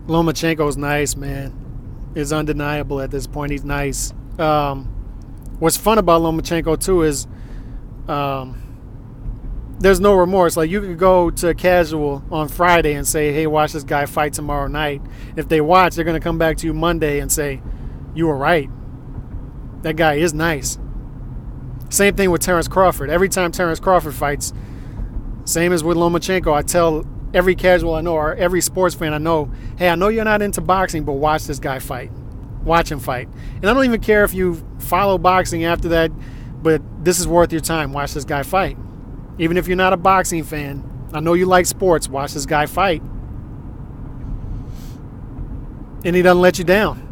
Lomachenko's nice, man. It's undeniable at this point. He's nice. What's fun about Lomachenko too is there's no remorse. Like, you could go to a casual on Friday and say, hey, watch this guy fight tomorrow night. If they watch, they're going to come back to you Monday and say, you were right. That guy is nice. Same thing with Terence Crawford. Every time Terence Crawford fights, same as with Lomachenko, I tell every casual I know or every sports fan I know, hey, I know you're not into boxing, but watch this guy fight. Watch him fight. And I don't even care if you follow boxing after that, but this is worth your time. Watch this guy fight. Even if you're not a boxing fan, I know you like sports, watch this guy fight. And he doesn't let you down.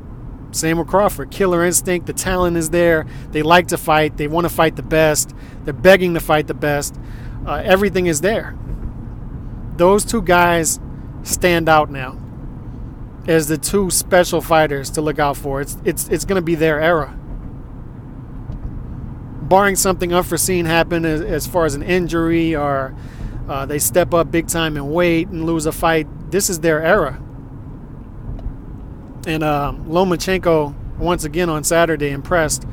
Same with Crawford. Killer instinct, the talent is there. They like to fight. They want to fight the best. They're begging to fight the best. Everything is there. Those two guys stand out now as the two special fighters to look out for. It's going to be their era. Barring something unforeseen happen as far as an injury or they step up big time in weight and lose a fight, this is their era. And Lomachenko, once again on Saturday, impressed.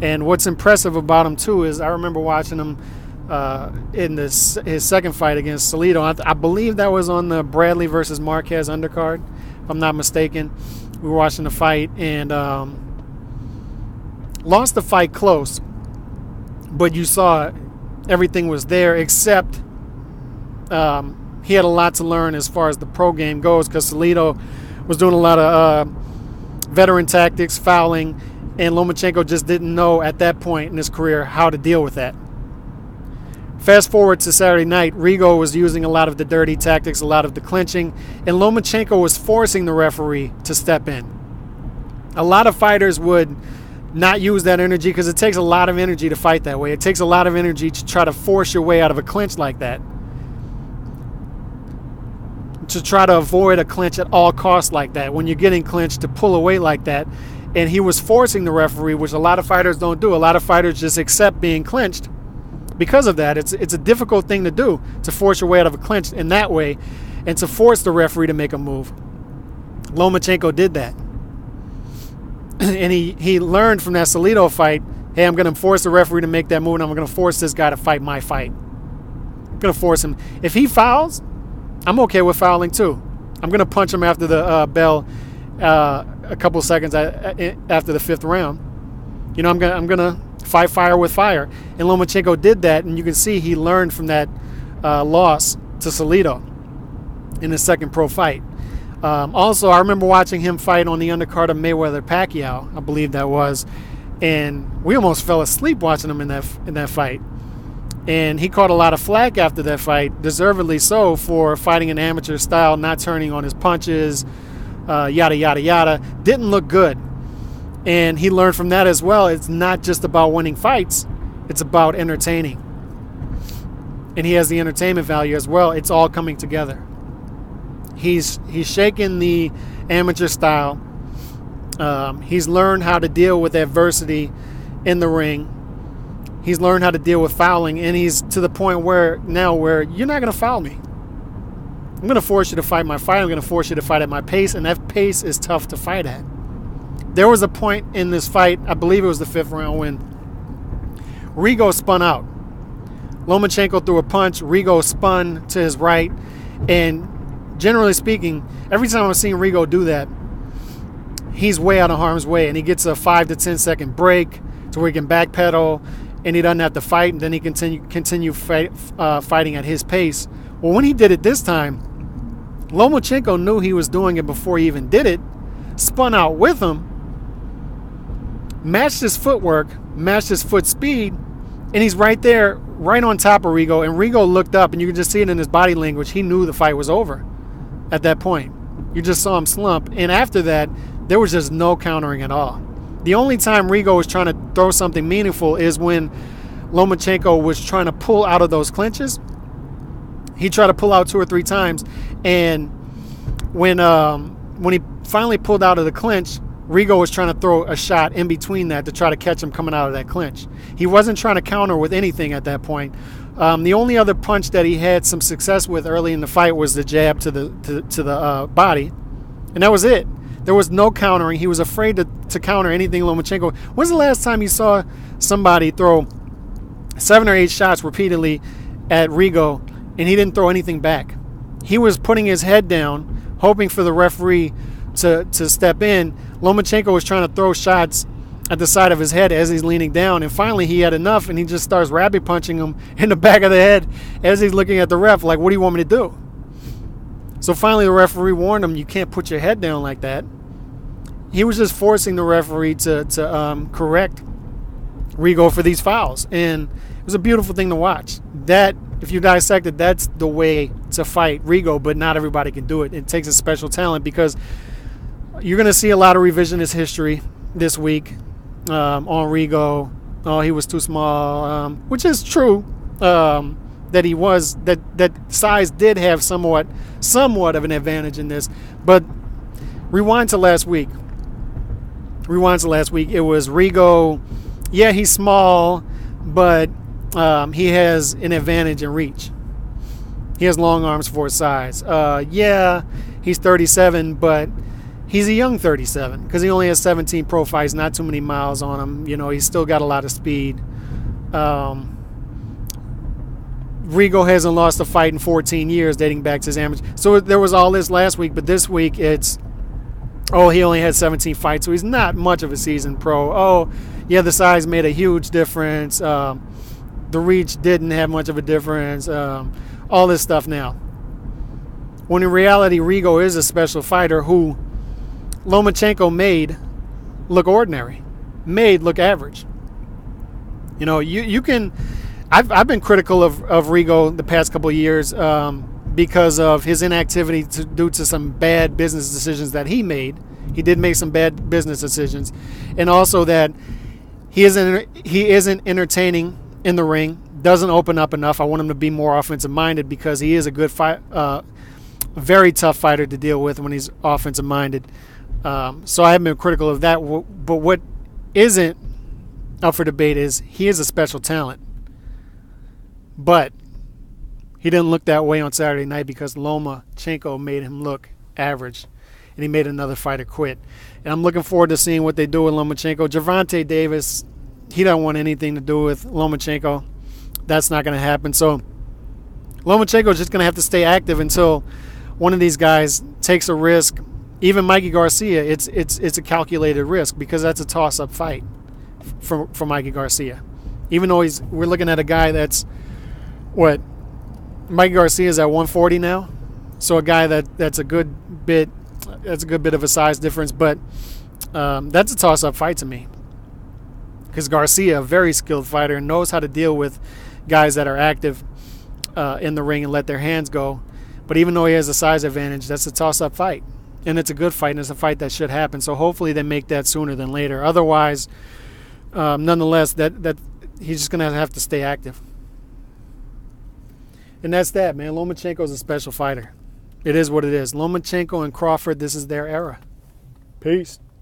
And what's impressive about him, too, is I remember watching him in his second fight against Salido. I believe that was on the Bradley versus Marquez undercard, if I'm not mistaken. We were watching the fight and lost the fight close. But you saw everything was there, except he had a lot to learn as far as the pro game goes, because Salido was doing a lot of veteran tactics, fouling, and Lomachenko just didn't know at that point in his career how to deal with that. Fast forward to Saturday night, Rigo was using a lot of the dirty tactics, a lot of the clinching, and Lomachenko was forcing the referee to step in. A lot of fighters would not use that energy because it takes a lot of energy to fight that way. It takes a lot of energy to try to force your way out of a clinch like that. To try to avoid a clinch at all costs like that. When you're getting clinched, to pull away like that. And he was forcing the referee, which a lot of fighters don't do. A lot of fighters just accept being clinched. Because of that, it's a difficult thing to do, to force your way out of a clinch in that way and to force the referee to make a move. Lomachenko did that. And he learned from that Salido fight, hey, I'm going to force the referee to make that move, and I'm going to force this guy to fight my fight. I'm going to force him. If he fouls, I'm okay with fouling too. I'm going to punch him after the bell a couple seconds after the fifth round. You know, I'm going to fight fire with fire. And Lomachenko did that, and you can see he learned from that loss to Salido in his second pro fight. Also, I remember watching him fight on the undercard of Mayweather-Pacquiao, I believe that was, and we almost fell asleep watching him in that fight. And he caught a lot of flack after that fight, deservedly so, for fighting an amateur style, not turning on his punches, yada, yada, yada. Didn't look good. And he learned from that as well. It's not just about winning fights. It's about entertaining. And he has the entertainment value as well. It's all coming together. He's shaken the amateur style. He's learned how to deal with adversity in the ring. He's learned how to deal with fouling, and he's to the point where you're not going to foul me. I'm going to force you to fight my fight. I'm going to force you to fight at my pace, and that pace is tough to fight at. There was a point in this fight, I believe it was the fifth round, when Rigo spun out. Lomachenko threw a punch. Rigo spun to his right, and generally speaking, every time I've seen Rigo do that, he's way out of harm's way, and he gets a 5 to 10 second break to where he can backpedal, and he doesn't have to fight, and then he continue fighting at his pace. Well, when he did it this time, Lomachenko knew he was doing it before he even did it, spun out with him, matched his footwork, matched his foot speed, and he's right there, right on top of Rigo, and Rigo looked up, and you can just see it in his body language. He knew the fight was over at that point. You just saw him slump, and after that, there was just no countering at all. The only time Rigo was trying to throw something meaningful is when Lomachenko was trying to pull out of those clinches. He tried to pull out 2 or 3 times, and when he finally pulled out of the clinch, Rigo was trying to throw a shot in between that to try to catch him coming out of that clinch. He wasn't trying to counter with anything at that point. The only other punch that he had some success with early in the fight was the jab to the body, And that was it. There was no countering. He was afraid to counter anything Lomachenko. When's the last time you saw somebody throw 7 or 8 shots repeatedly at Rigo and he didn't throw anything back? He was putting his head down, hoping for the referee to step in. Lomachenko was trying to throw shots at the side of his head as he's leaning down, and finally he had enough, and he just starts rabbit punching him in the back of the head as he's looking at the ref like, what do you want me to do? So finally the referee warned him, you can't put your head down like that. He was just forcing the referee to correct Rigo for these fouls, and it was a beautiful thing to watch. That, if you dissect it, that's the way to fight Rigo, but not everybody can do it. It takes a special talent, because you're going to see a lot of revisionist history this week on Rigo. Oh, he was too small, which is true. That he was, that size did have somewhat of an advantage in this. But rewind to last week. It was Rigo. Yeah, he's small, but he has an advantage in reach. He has long arms for his size. Yeah, he's 37, but he's a young 37 because he only has 17 pro fights, not too many miles on him. You know, he's still got a lot of speed. Rigo hasn't lost a fight in 14 years, dating back to his amateur. So there was all this last week, but this week it's, oh, he only had 17 fights, so he's not much of a seasoned pro. Oh, yeah, the size made a huge difference. The reach didn't have much of a difference. All this stuff now. When in reality, Rigo is a special fighter who Lomachenko made look ordinary, made look average. You know, you can... I've been critical of Rigo the past couple of years because of his inactivity due to some bad business decisions that he made. He did make some bad business decisions, and also that he isn't entertaining in the ring. Doesn't open up enough. I want him to be more offensive minded because he is a good fight, very tough fighter to deal with when he's offensive minded. So I have been critical of that. But what isn't up for debate is he is a special talent. But he didn't look that way on Saturday night because Lomachenko made him look average, and he made another fighter quit. And I'm looking forward to seeing what they do with Lomachenko. Gervonta Davis, he don't want anything to do with Lomachenko. That's not going to happen. So Lomachenko is just going to have to stay active until one of these guys takes a risk. Even Mikey Garcia, it's a calculated risk because that's a toss-up fight for Mikey Garcia. Even though we're looking at a guy that's Mikey Garcia is at 140 now, so a guy that's a good bit of a size difference, but that's a toss-up fight to me because Garcia, a very skilled fighter, knows how to deal with guys that are active in the ring and let their hands go. But even though he has a size advantage, that's a toss-up fight, and it's a good fight, and it's a fight that should happen. So hopefully they make that sooner than later. Otherwise, nonetheless, that he's just gonna have to stay active. And that's that, man. Lomachenko's a special fighter. It is what it is. Lomachenko and Crawford, this is their era. Peace.